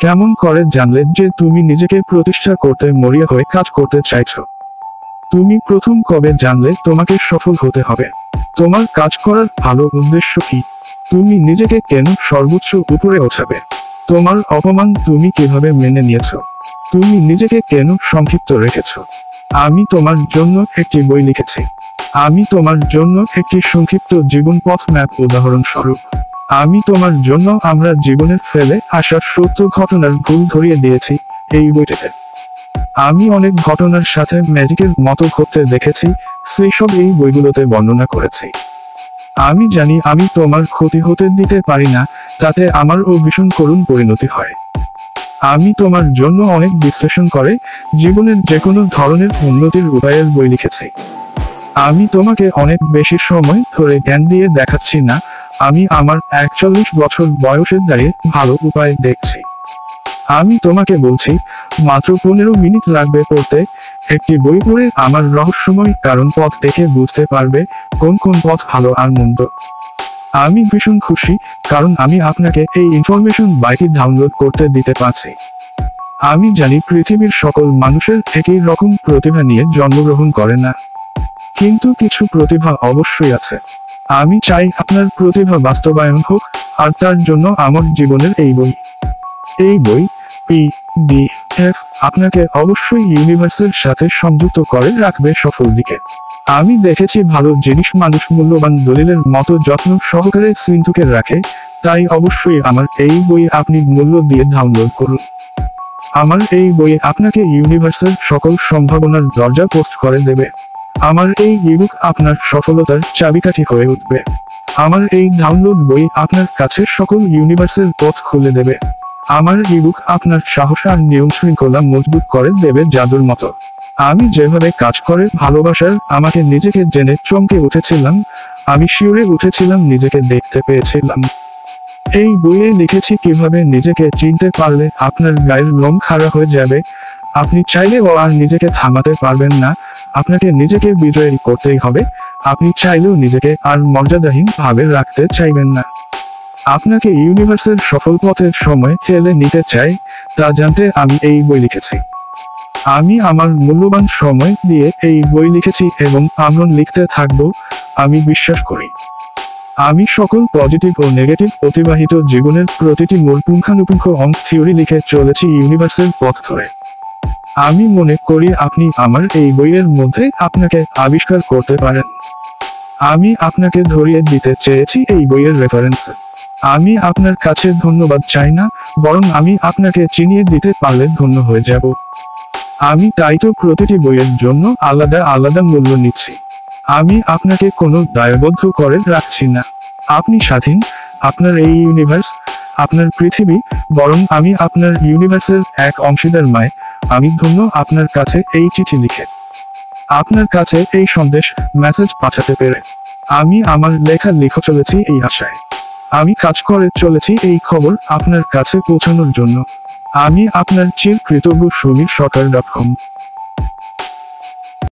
কেমন করে জানলে যে তুমি নিজেকে প্রতিষ্ঠা করতে মরিয়া হয়ে কাজ করতে চাইছো? তুমি প্রথম কবে জানলে তোমাকে সফল হতে হবে? তোমার কাজ করার ভালো উদ্দেশ্য কি? তুমি নিজেকে কেন সর্বোচ্চ উপরে ওঠাবে? তোমার অপমান তুমি কিভাবে মেনে নিয়েছো? তুমি নিজেকে কেন সংক্ষিপ্ত রেখেছো? আমি তোমার জন্য একটি বই লিখেছি। আমি তোমার জন্য একটি সংক্ষিপ্ত জীবন পথ ম্যাপ উদাহরণস্বরূপ। আমি তোমার জন্য আমরা জীবনের ফেলে আসা সত্য ঘটনার ভুল ধরিয়ে দিয়েছি এই বইটিতে। আমি অনেক ঘটনার সাথে ম্যাজিকের মতো ঘটতে দেখেছি, সেই সব এই বইগুলোতে বর্ণনা করেছি। আমি জানি আমি তোমার ক্ষতি হতে দিতে পারি না, তাতে আমারও ভীষণ করুণ পরিণতি হয়। আমি তোমার জন্য অনেক বিশ্লেষণ করে জীবনের যে কোনো ধরনের উন্নতির উপায়ের বই লিখেছি। আমি তোমাকে অনেক বেশি সময় ধরে জ্ঞান দিয়ে দেখাচ্ছি না, আমি আমার 41 বছর বয়সে দাঁড়িয়ে ভালো উপায় দেখছি। আমি তোমাকে বলছি, মাত্র 15 মিনিট লাগবে পড়তে। একটি বই পড়ে আমার রহস্যময় কারণ পথ দেখে বুঝতে পারবে কোন কোন পথ ভালো আর মন্দ। আমি ভীষণ খুশি, কারণ আমি আপনাকে এই ইনফরমেশন বইটি ডাউনলোড করতে দিতে পারছি। আমি জানি পৃথিবীর সকল মানুষের একই রকম প্রতিভা নিয়ে জন্মগ্রহণ করে না, কিন্তু কিছু প্রতিভা অবশ্যই আছে। আমি চাই আপনার প্রতিভা বাস্তবায়ন হোক, আর তার জন্য আমার জীবনের এই বই। এই বই PDF আপনাকে অবশ্যই ইউনিভার্সের সাথে সংযুক্ত করে রাখবে সফল দিকে। আমি দেখেছি ভালো জিনিস মানুষ মূল্যবান দলিলের মতো যত্ন সহকারে সিন্ধুকে রাখে, তাই অবশ্যই আমার এই বই আপনি মূল্য দিয়ে ডাউনলোড করুন। আমার এই বই আপনাকে ইউনিভার্সের সকল সম্ভাবনার দরজা পোস্ট করে দেবে। আমার এই ইবুক আপনার সফলতার চাবিকাঠি হয়ে উঠবে। আমার এই ডাউনলোড বই আপনার কাছে সকল ইউনিভার্সের পথ খুলে দেবে। আমার ইবুক আপনার সাহস আর নিয়ম শৃঙ্খলা মজবুত করে দেবে জাদুর মতো। আমি যেভাবে কাজ করে ভালোবাসার আমাকে নিজেকে জেনে চমকে উঠেছিলাম, আমি শিউরে উঠেছিলাম, নিজেকে দেখতে পেয়েছিলাম। এই বইয়ে লিখেছি কিভাবে নিজেকে চিনতে পারলে আপনার গায়ের লোম খাড়া হয়ে যাবে। আপনি চাইলেও আর নিজেকে থামাতে পারবেন না, আপনাকে নিজেকে বিজয়ী করতেই হবে। আপনি চাইলেও নিজেকে আর মর্যাদাহীন ভাবে রাখতে চাইবেন না। আপনাকে ইউনিভার্সের সফল পথের সময় ঠেলে নিতে চাই, তা জানতে আমি এই বই লিখেছি। আমি আমার মূল্যবান সময় দিয়ে এই বই লিখেছি এবং আমরা লিখতে থাকবো, আমি বিশ্বাস করি। আমি সকল পজিটিভ ও নেগেটিভ অতিবাহিত জীবনের প্রতিটি মোড় পুঙ্খানুপুঙ্খ অঙ্ক থিওরি লিখে চলেছি ইউনিভার্সের পথ ধরে। আমি মনে করি আপনি আমার এই বইয়ের মধ্যে আপনাকে আবিষ্কার করতে পারেন। আমি আপনাকে ধরিয়ে দিতে চেয়েছি এই বইয়ের রেফারেন্স। আমি আপনার কাছে ধন্যবাদ চাই না, বরং আমি আপনাকে চিনিয়ে দিতে পারলে ধন্য হয়ে যাব। আমি তাই তো প্রতিটি বইয়ের জন্য আলাদা আলাদা মূল্য নিচ্ছি। আমি আপনাকে কোনো দায়বদ্ধ করে রাখছি না। আপনি স্বাধীন, আপনার এই ইউনিভার্স, আপনার পৃথিবী, বরং আমি আপনার ইউনিভার্সের এক অংশীদার মায়। আমি ধন্য আপনার কাছে এই চিঠি লিখে, আপনার কাছে এই সন্দেশ মেসেজ পাঠাতে পেরে। আমি আমার লেখা লিখে চলেছি এই আশায়। আমি কাজ করে চলেছি এই খবর আপনার কাছে পৌঁছানোর জন্য। আমি আপনার চিরকৃতজ্ঞ সমীর সরকার.com।